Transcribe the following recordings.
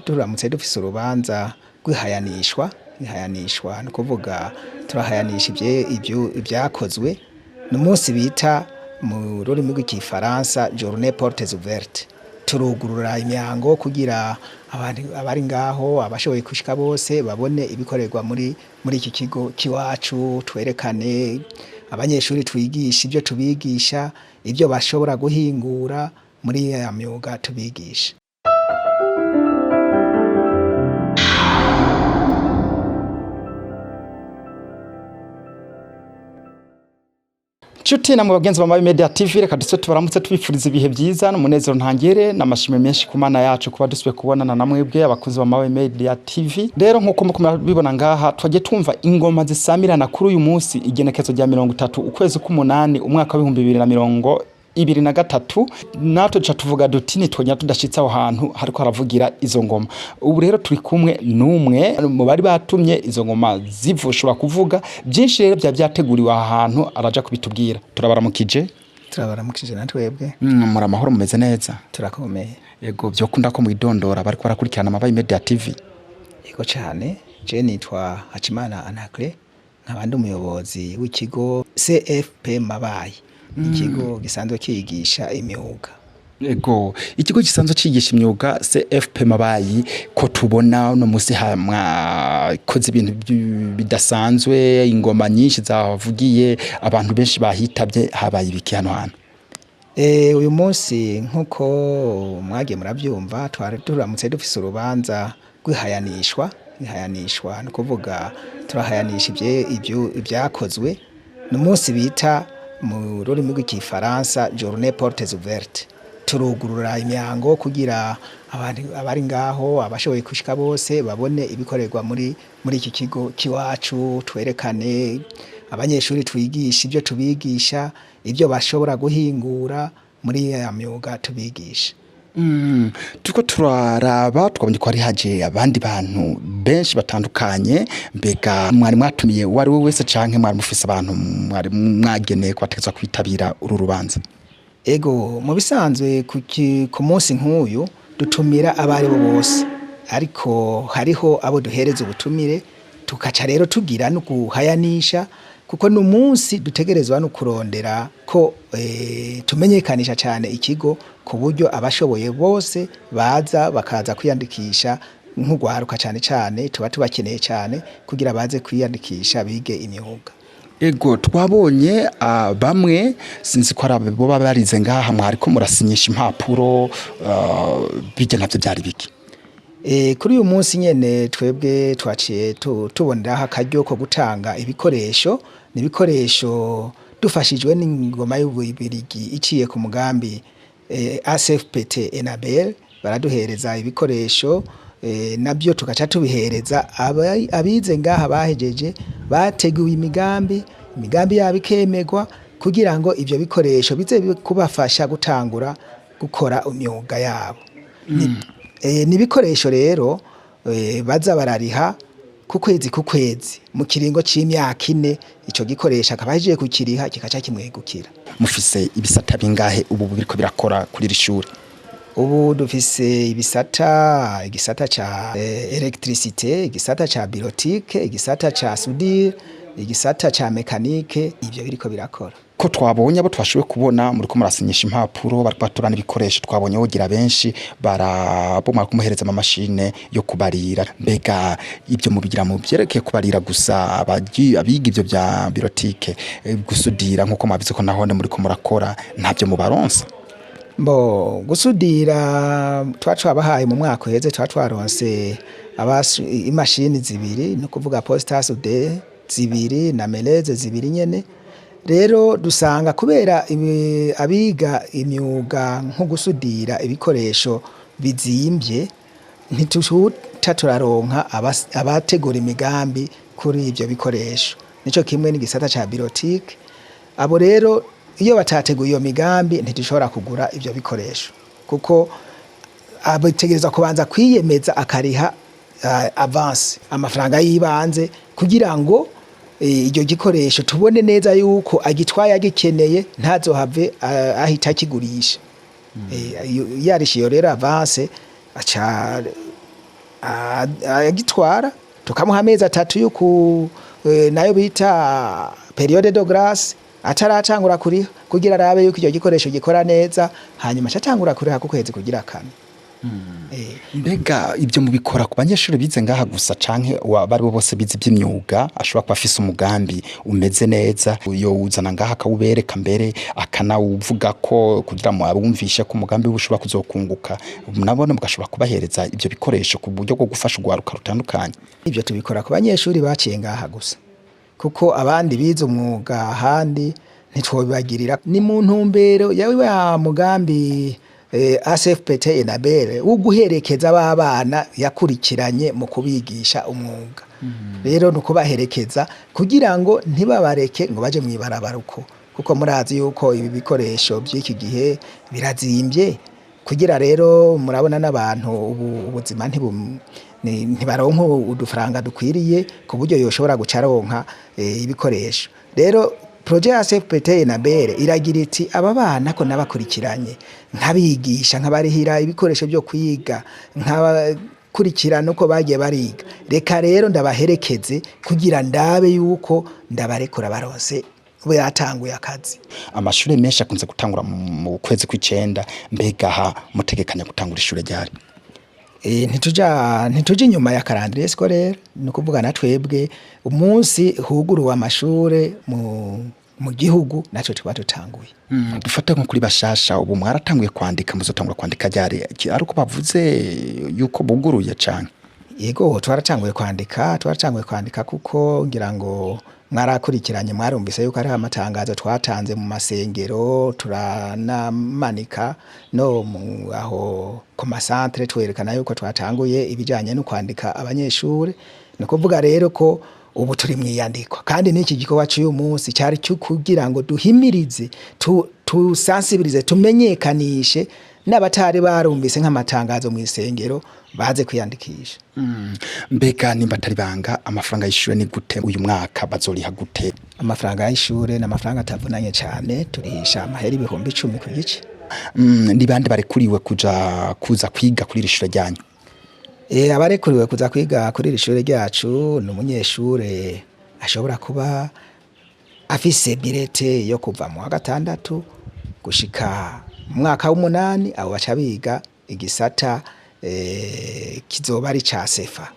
turamutse dufise urubanza rw'ihayanishwa ni ukuvuga turahayanisha ibyakozwe ni umunsi bita mu rurimi rw'ikifaransa Journée portes ouvertes turugurura imyango kugira abari ngaho abashoboye kushika bose babone ibikorerwa muri iki kigo kiwacu, twerekane abanyeshuri twigisha ibyo tubigisha, ibyo bashobora guhingura muri ya myuga tubigisha. Chuti na mubagenzi ba Mabayi Media TV reka duse tubaramutse tubifuriza ibihe byiza n'umunezero ntangere n'amashime menshi ku mana yacu kuba duswe kubonana na mwebwe abakuzi ba Mabayi Media TV. Rero nkuko mukubibona ngaha twaje tumva ingoma zisamirana kuri uyu munsi igenekezo rya 30 ukwezi k'umunani umwaka wa 2023 natwe duca tuvuga duti nitwonya tudashitse aho hantu hariko haravugira izo ngoma. Ubu rero turi kumwe n'umwe mu bari batumye izo ngoma zivushwa kuvuga byinshi rero byateguriwe aha hantu araja kubitubwira. Turabaramukije natwebwe muri amahoro mumeze neza turakomeye. Yego byo kunda ko mwidondora bari kwarakurikirana Mabayi Media TV. Yego cyane je nitwa Hacimana Anakle nkabandi umuyobozi w'ikigo CFP Mabayi, ikigo gisanzwe kigisha imyuga. Yego ikigo gisanzwe cigisha imyuga CFP Mabayi ko tubona no musi hamwa koze ibintu bidasanzwe, ingoma nyinshi zavugiye abantu benshi bahitabye, habaye ibiki hano hano. Uyu munsi nkuko mwage murabyumva twari turamutse dufise urubanza rw'ihayanishwa ni ukuvuga turahayanisha ibyakozwe ni umunsi bita mu rurimi rw'ikifaransa Journée portes ouvertes turugurura imyango kugira abari ngaho abashoboye kushika bose babone ibikorerwa muri iki kigo kiwacu, twerekane abanyeshuri twigisha ibyo tubigisha, ibyo bashobora guhingura muri ya myuga tubigisha. Tuko turaraba twabonye ko ari haje abandi bantu benshi batandukanye, mbega mwari mwatumiye wari we wese canke mwari mufise abantu mwari mwageneye ko bategezwa kwitabira uru rubanza? Ego mu bisanzwe ku munsi nk'uyu dutumira abari bo bose, ariko hariho abo duhereza ubutumire tukaca rero tugira no guhayanisha kuko no munsi dutegerezwa no kurondera ko tumenyekanisha cyane ikigo ku buryo abashoboye bose baza bakaza kwiyandikisha nk'ugwaruka cyane tuba tubakeneye cyane kugira baze kwiyandikisha bige imyuga. Ego twabonye bamwe sinzi ko arabo barize ngaha mwari ko murasinyisha impapuro bije navyo byari biki. Kuri uyu munsi nyene twebwe twaciye tuboneraho akaryo ko gutanga ibikoresho dufashijwe n'ingoma y'ububirigi iciye ku mugambi ACFPT Enabel baraduhereza ibikoresho nabyo tugaca tubihereza abize ngaha bahejeje bateguye imigambi yabo ikemegwa kugira ngo ibyo bikoresho bize kubafasha gutangura gukora imyuga yabo. N'ibikoresho rero baza barariha ku kwezi mu kiringo c'imyaka 4 ico gikoresha akabaje kukiriha kikaca kimwegukira. Mufise ibisata bingahe ubu biriko birakora kuri rishuri? Ubu dufise igisata ca electricité, igisata ca bureautique, igisata ca soudure, igisata ca mécanique, ibyo biriko birakora. Ko twabonye abo twashoboye kubona muri ko murasinyisha impapuro bari baturana ibikoresho, twabonye wogira benshi baraboma kumuhereza ama machine yo kubarira, mbega ibyo mubigira mu byerekeye kubarira gusa abiga ibyo bya bureautique, gusudira nkuko mwabize ko nahone muri ko murakora ntabyo mubaronsa? Gusudira twabahaye mu mwaka uheze twaronse imashini zibiri no kuvuga poster soude zibiri na meleze zibiri nyene. Rero dusanga kubera abiga imyuga nko gusudira ibikoresho bizimbye ntituta turaronka abategura imigambi kuri ibyo bikoresho, nico kimwe n'igisata ca bureautique. Abo rero iyo batateguye iyo migambi ntitushobora kugura ibyo bikoresho kuko abategereza kubanza kwiyemeza akariha avance amafaranga yibanze kugira ngo iryo gikoresho tubone neza yuko agitwaye agikeneye ntazohave ahita kigurisha. Yarishiyo rero avance aca agitwara tukamuha amezi 3 yuko nayo bita periode de grâce ataracangura kuriha kugira arabe yuko icyo gikoresho gikora neza hanyuma acatangura kuriha ku kwezi kugira kane. Mbega ibyo mubikora ku banyeshuri bize ngaha gusa canke bari bo bose bize iby'imyuga ashobora kuba afise umugambi umeze neza uyo uzana ngaha akawubereka mbere akanawuvuga ko kugira mu abumvishe ko umugambi ushobora kuzokunguka nabone mugashobora kubahereza ibyo bikoresho ku buryo bwo gufasha ugwaruka rutandukanye. Ibyo tubikora ku banyeshuri baciye ngaha gusa kuko abandi bize umwuga handi ntitwobibagirira ni mu ntumbero yawe ya mugambi ASFPT enabere uguherekeza abana yakurikiranye mu kubigisha umwuga. Rero nuko baherekeza kugira ngo ntibabareke ngo baje mwibarabara kuko murazi yuko ibi bikoresho by'iki gihe birazimbye kugira rero murabona n'abantu ubuzima ntibaronka udufaranga dukwiriye ku buryo yoshobora gucaronka ibikoresho. Rero projet ya CFPT na bere iragira iti aba bana ko nabakurikiranye nkabigisha nkabarihira ibikoresho byo kwiga nkabakurikirana uko bagiye bariga, reka rero ndabaherekeze kugira ndabe yuko ndabarekura baronse yatanguye akazi. Amashuri menshi akunze gutangura mu kwezi kw'icenda, mbega ha mutegekanya gutangura ishure ryari? Ntituja inyuma ya calendrier scolaire, no kuvuga na twebwe umunsi huguruwe amashure mu gihugu naco tuba dutanguye. Dufate nko kuri bashasha ubu mwaratanguye kwandika, muzotangura kwandika ryari? Ariko bavuze yuko buguruye cyane. Yego twaratanguye kwandika kuko ngira ngo mwarakurikiranye mwarumvise yuko ari amatangazo twatanze mu masengero turanamanika no aho ku masantre twerekana yuko twatanguye ibijanye no kwandika abanyeshuri. Ni kuvuga rero ko ubu turi mwiyandikwa kandi n'iki gikorwa cy'uyu munsi cyari cyo kugira ngo duhimirize tusensibilize tumenyekanishe n'abatari barumvise nk'amatangazo mu isengero baze kwiyandikisha. Mbega nimba atari banga amafaranga y'ishure ni gute uyu mwaka bazoriha gute? Amafaranga y'ishure n'amafaranga atavunanye cyane, turihisha amahera 10,000 ku gice. Ni bande barekuriwe kuza kwiga kuri iri shure ryanyu? Abarekuriwe kuza kwiga kuri iri shure ryacu ni umunyeshure ashobora kuba afise birete yo kuva mu wa gatandatu gushika mu mwaka w'8, abo baca biga igisata kizoba ari ca sefa.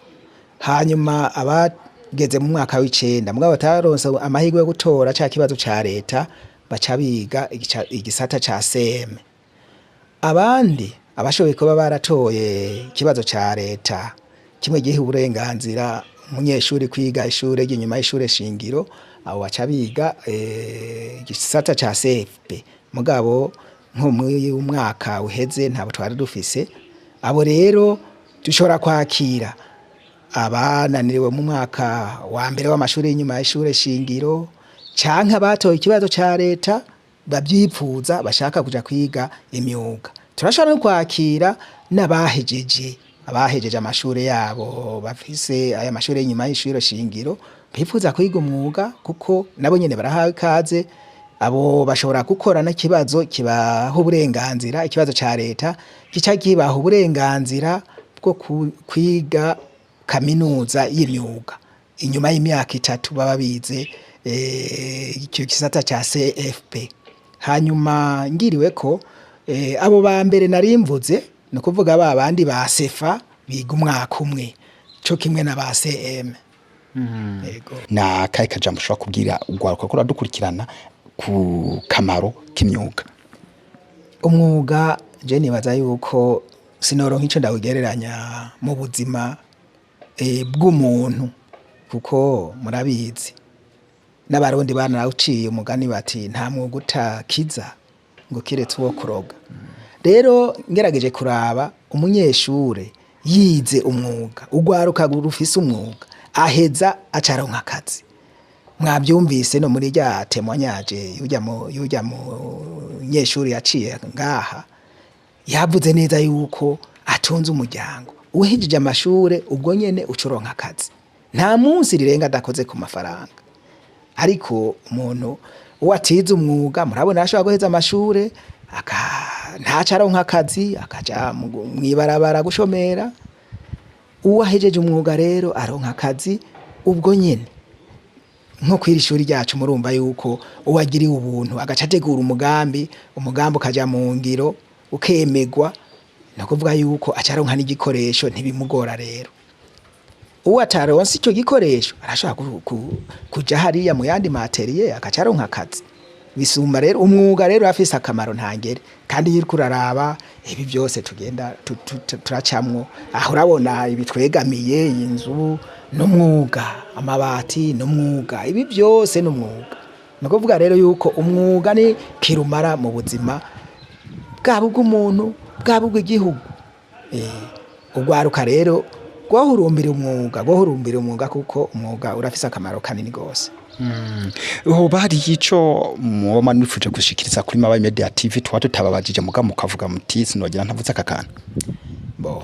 Hanyuma abageze mu mwaka w'9 mugabo bataronse amahirwe yo gutora ca kibazo ca leta baca biga igisata ca CM. Abandi abashoboye kuba baratoye ikibazo ca leta kimwe gihe uburenganzira umunyeshuri kwiga ishure ry'inyuma y'ishure shingiro, abo baca biga igisata ca CFP. Mugabo nko mu mwaka uheze ntabo twari dufise abo, rero dushobora kwakira abananiriwe mu mwaka wa mbere w'amashuri y'inyuma y'ishure shingiro canke abatoye ikibazo ca leta bavyipfuza bashaka kuja kwiga imyuga. Turashobora no kwakira n'abahejeje amashuri yabo bafise aya mashuri y'inyuma y'ishure shingiro bipfuza kwiga umwuga kuko nabo nyene barahawe ikaze. Abo bashobora gukora n'ikibazo kibaha uburenganzira, ikibazo ca leta gica kibaha uburenganzira bwo kwiga kaminuza y'imyuga inyuma y'imyaka 3 baba bize icyo gisata ca CFP. Hanyuma ngiriwe ko abo ba mbere narimvuze no kuvuga bandi ba sefa biga umwaka umwe cyo kimwe na ba CM. Yego. Na kai kajambo ushobora kubwira ugwaruka ko radukurikirana ku kamaro k'imyuga? Umwuga je nibaza yuko sinoronka ico ndawugereranya mu buzima bw'umuntu kuko murabizi n'abarundi banawuciye umugani bati nta mwuga utakiza ngo kiretse uwo kuroga. Rero ngerageje kuraba umunyeshure yize umwuga, ugwaruka rufise umwuga aheza acaronka akazi. Mwabyumvise no muri rya témoignage yujya mu nyeshuri yaciye ngaha yavuze neza yuko atunze umuryango uhejeje amashure ubwo nyene ucuronka akazi, nta munsi rirenga adakoze ku mafaranga. Ariko umuntu watize umwuga murabona ashobora guheza amashure ntacaronka akazi akaja mwibarabara gushomera. uwahejeje umwuga rero aronka akazi ubwo nyene nko kw'iri shuri ryacu murumva yuko uwagiriwe ubuntu agaca ategura umugambi ukaja mu ngiro ukemegwa no kuvuga yuko acaronka n'igikoresho ntibimugora rero uwo ataronse ico gikoresho arashobora kuja hariya mu yandi materiye agaca aronka akazi bisumba rero umwuga rero afise akamaro ntangere kandi yiriko uraraba ibi byose tugenda turacamwo aho urabona ibitwegamiye inzu n'umwuga amabati n'umwuga ibi byose n'umwuga no kuvuga rero yuko umwuga ni kirumara mu buzima bwabo bw'umuntu bwabo bw'igihugu ugwaruka rero gwahurumbira umwuga kuko umwuga urafise akamaro kanini gose bari ico muba nifuje gushikiriza kuri Mabayi Media TV tutababajije muga mukavuga muti sinogira ntavuze akakana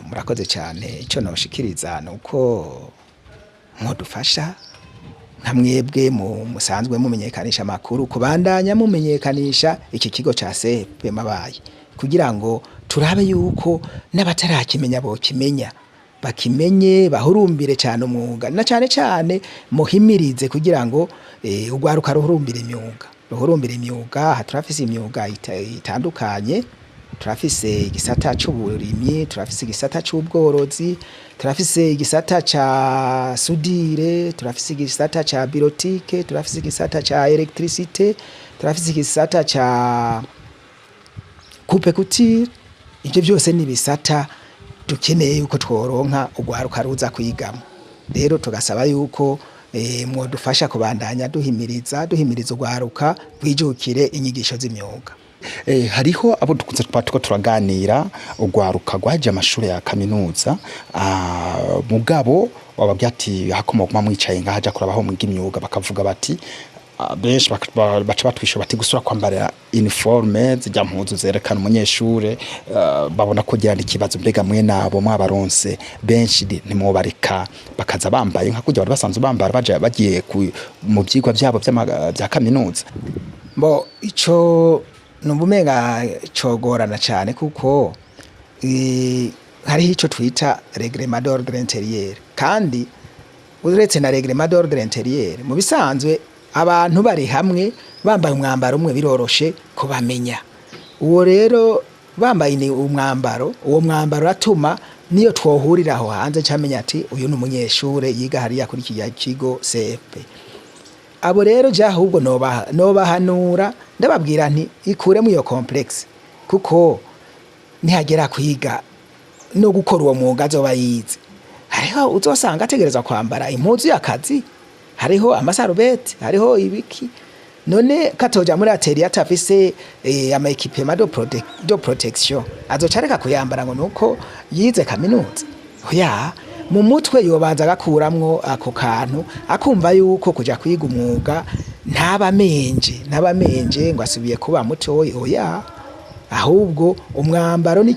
murakoze cyane ico noshikiriza nuko mwodufasha nka mwebwe musanzwe mumenyekanisha amakuru kubandanya mumenyekanisha iki kigo ca CFP Mabayi kugira ngo turabe yuko n'abatarakimenya bokimenya bakimenye bahurumbire cyane umwuga na cyane muhimirize kugira ngo ugwaruka ruhurumbire imyuga turafise imyuga itandukanye turafise igisata c'uburimyi turafise igisata c'ubworozi turafise igisata ca sudire turafise igisata ca birotike turafise igisata ca electricité turafise igisata ca coupe couture ivyo byose ni bisata dukeneye yuko tworonka ugwaruka ruza kwigamo rero tugasaba yuko mwodufasha kubandanya duhimiriza ugwaruka rwijukire inyigisho z'imyuga hariho abo dukunze twatuko turaganira ugwaruka gwaje amashuri ya kaminuza mugabo wababwiye ati hakomokuma mwicaye ngahaja kurabaho mw'imyuga bakavuga bati benshi baca batwisho bati gusura kwambara uniforme zijya mpuzu zerekana umunyeshure babona ko girana ikibazo mbega mwe nabo mwabaronse benshi ntimwobareka bakaza bambaye nka kujya bari basanzwe bambara bagiye mu byigwa byabo bya kaminuza ico numbumenga cogorana cyane kuko hariho ico twita règlement d'ordre intérieur kandi uretse na règlement d'ordre intérieur mu bisanzwe abantu bari hamwe bambaye umwambaro umwe biroroshe kubamenya uwo rero bambaye ni umwambaro uwo mwambaro atuma niyo twohurira aho hanze cyamenya ati uyu ni umunyeshure yiga hariya kuri kiya kigo CFP abo rero je ahubwo nobahanura ndababwira nti ikuremo iyo complex kuko nihagera kwiga no gukora uwo mwuga azoba yize hariho uzosanga ategereza kwambara impuzu y'akazi hariho amasarubeti hariho ibiki none katoja muri atelier atafise ama equipement de protection azocareka kuyambara ngo nuko yize kaminuza oya mu mutwe yobanza agakuramwo ako kantu akumva yuko kuja kwiga umwuga ntabamenje ngo asubiye kuba mutoyi oya ahubwo umwambaro ni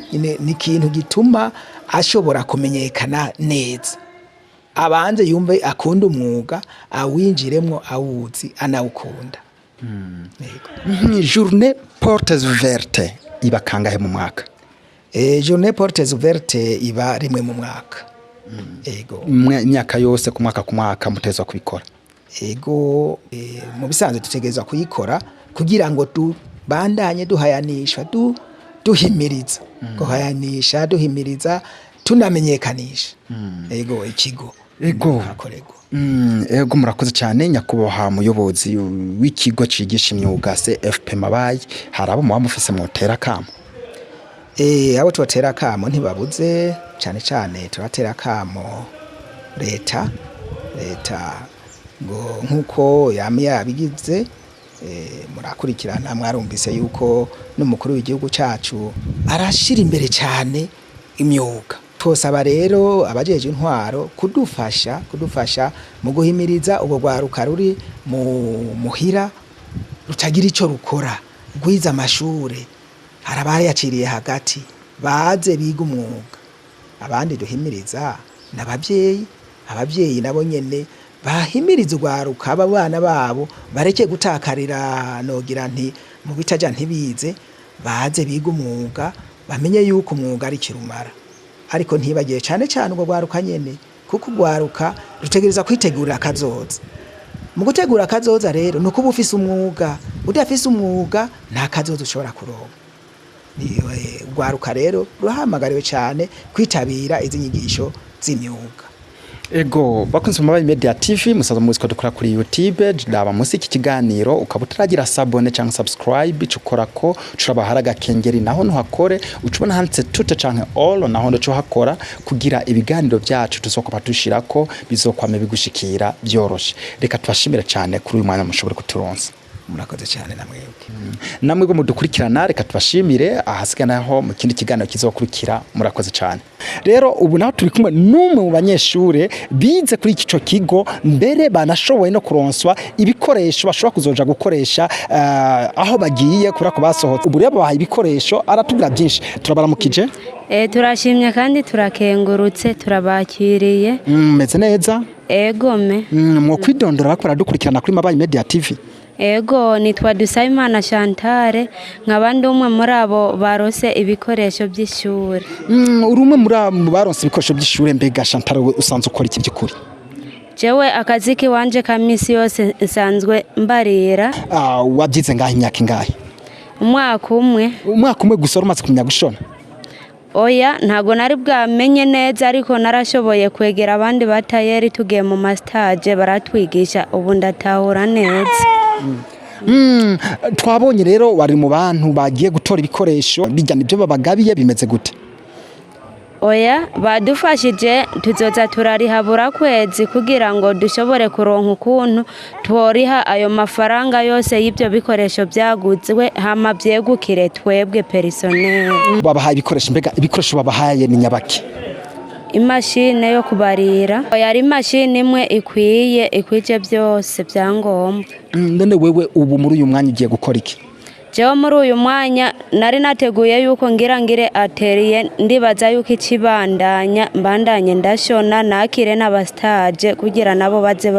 ikintu gituma ashobora kumenyekana neza abanze yumve akunda umwuga awinjiremwo awuzi anawukunda Journée Portes Ouvertes iba kangahe mu mwaka Journée Portes Ouvertes iba rimwe mu mwaka ego imyaka yose ku mwaka mutezwa kubikora ego mu bisanzwe dutegerezwa kuyikora kugira ngo bandanye duhayanishwa duhimiriza guhayanisha duhimiriza tunamenyekanisha ego ikigo ego ego murakoze cyane nyakubahwa muyobozi w'ikigo cigisha imyuga CFP Mabayi harabo mu bamufise mutera kamo abo tubatera kamo ntibabuze cyane turatera kamo leta ngo nkuko yabigize murakurikirana mwarumvise yuko n'umukuru w'igihugu cacu arashira imbere cyane imyuga twosaba rero abajeje intwaro kudufasha mu guhimiriza ubwo gwaruka ruri mu muhira rutagira ico rukora rwiza amashure harabayaciriye hagati baze biga umwuga abandi duhimiriza abavyeyi nabo nyene bahimiriza ugwaruka abana babo bareke gutakarira nogira nti mu bitaja ntibize baze biga umwuga bamenye yuko umwuga ari kirumara ariko ntibagiye cyane ubwo gwaruka nyene kuko gwaruka rutegereza kwitegurira akazoza. Mu gutegura akazoza rero nuko uba ufise umwuga, udafise umwuga nta kazoza ushobora kuronka. Gwaruka rero ruhamagariwe cyane kwitabira izi nyigisho z'imyuga. Ego bakunze Mabayi Media TV musaza muzi ko dukora kuri YouTube daba munsi iki kiganiro ukaba utaragira sabone cyangwa subscribe cukora ko curabahara gakengeri naho ntuhakore ucubona handitse tute canke all naho ndo hakora kugira ibiganiro byacu tuzokopa dushirako bizokwame bigushikira byoroshe. Reka tubashimira cyane kuri uyu mwanya mushobore kuturonsa. Murakoze cyane namwe go mudukurikirana reka tubashimire ahasiganaho mu kindi kiganiro kizokurikira murakoze cyane. Rero ubu naho turi kumwe numwe mu banyeshure bize kuri ico kigo mbere banashoboye no kuronswa ibikoresho bashobora kuzoja gukoresha aho bagiye kura ko basohotse. Ubu rero bahaye ibikoresho aratubwira byinshi turabaramukije. Turashimye kandi turakengurutse turabakiriye. Meze neza? Egome. Mwo kwidondora bakora dukurikirana kuri Mabayi Media TV. Ego nitwa Dusayimana Chantal nk'abandi umwe muri abo barose ibikoresho by'ishure. Urumwe muri abo baronse ibikoresho by'ishure mbega Chantal usanzwe ukora iki by'ukuri? Jewe akaziki wanje kamisi yose nsanzwe mbarira. Wabyize ngahe imyaka ingahe? Umwaka umwe gusa umaze kumenya gushona? Oya ntago nari bwamenye neza ariko narashoboye kwegera abandi batayeri tugiye mu mastage baratwigisha ubu ndatahura neza. Twabonye rero wari mu bantu bagiye gutora ibikoresho bijya nibyo babagabiye bimeze gute? Oya badufashije tuzoza turarihabura kwezi kugira ngo dushobore kuronka ukuntu tworiha ayo mafaranga yose y'ibyo bikoresho byaguzwe hama byegukire twebwe personnel. Babahaye ibikoresho mbega ibikoresho babahaye ni nyabaki? Imashine yo kubarira. Yari imashine imwe ikwije byose byangombwa. None wewe ubu muri uyu mwanya ugiye gukora iki? Jewe muri uyu mwanya nari nateguye yuko ngire atelier ndibaza yuko ikibandanya mbandanye ndashona nakire n'abastage kugira nabo baze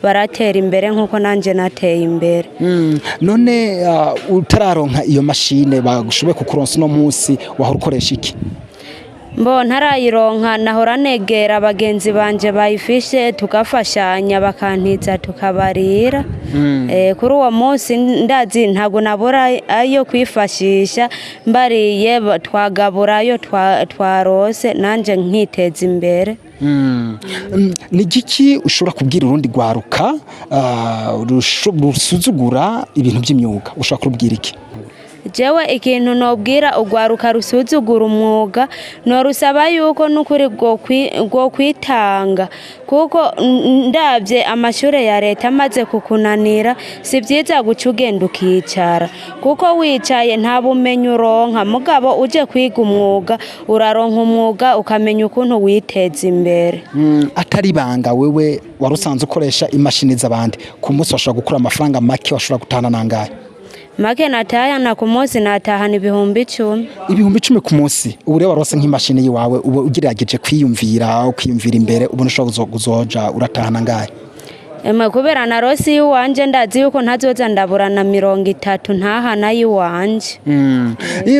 baratera imbere nkuko nanje nateye imbere. None utararonka iyo mashine bagushoboye kukuronsa no munsi wahora ukoresha iki? Mbo ntarayironka nahora negera abagenzi banje bayifishe tukafashanya bakantiza tukabarira. Kuri uwo munsi ndazi ntago nabura ayo kwifashisha mbariye twagabura ayo twarose nanje nkiteza imbere. Ni giki ushobora kubwira urundi gwaruka rusuzugura ibintu by'imyuga ushobora kubwira iki? Jewe ikintu nobwira ugwaruka rusuzugura umwuga no rusaba yuko nukuri gwo kwitanga kuko ndavye amashure ya leta amaze kukunanira si byiza guca ugenda ukicara kuko wicaye nta bumenyi uronka mugabo uje kwiga umwuga uraronka umwuga ukamenya ukuntu witeza imbere. Atari banga wewe warusanze ukoresha imashini z'abandi ku munsi washobora gukura amafaranga make washobora gutana nangahe? Make nataya na ku munsi natahana 10,000. 10,000 ku munsi. Ubu rero warose nk'imashini yiwawe ubu ugirageje kwiyumvira imbere ubu nshobora kuzoja uratahana ngahe? Kubera na rosi wanje ndazi yuko ntazoza ndaburana 30 ntahana yiwanje.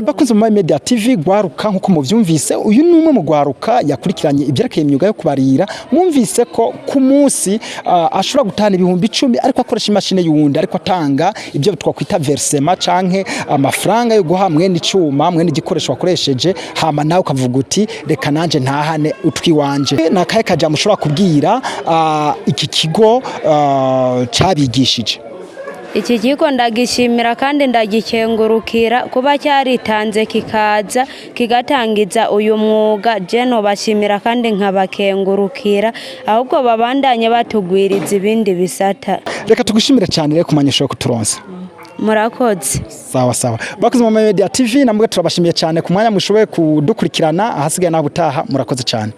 Bakunze Mabayi Media TV gwaruka nkuko muvyumvise uyu numwe mu gwaruka yakurikiranye ibyerekeye imyuga yo kubarira mwumvise ko ku munsi ashobora gutana 10,000 ariko akoresha imashine yundi ariko atanga ibyo twakwita versement canke amafaranga yo guha mwene icuma mwene igikoresho wakoresheje hama nawe ukavuga uti reka nanje ntahane utwi wanje. Nakaye kaja mushobora kubwira iki kigo cabigishije? Iki kigo ndagishimira kandi ndagikengurukira kuba cyaritanze kikaza kigatangiza uyu mwuga jeno bashimira kandi nkabakengurukira ahubwo babandanye batugwiriza ibindi bisata. Reka tugushimire cyane rero kumanyisho kuturonsa. Murakoze. Sawa. Bakoze Mabayi Media TV namwe turabashimiye cyane ku mwanya mushoboye kudukurikirana ahasigaye nabutaha murakoze cyane.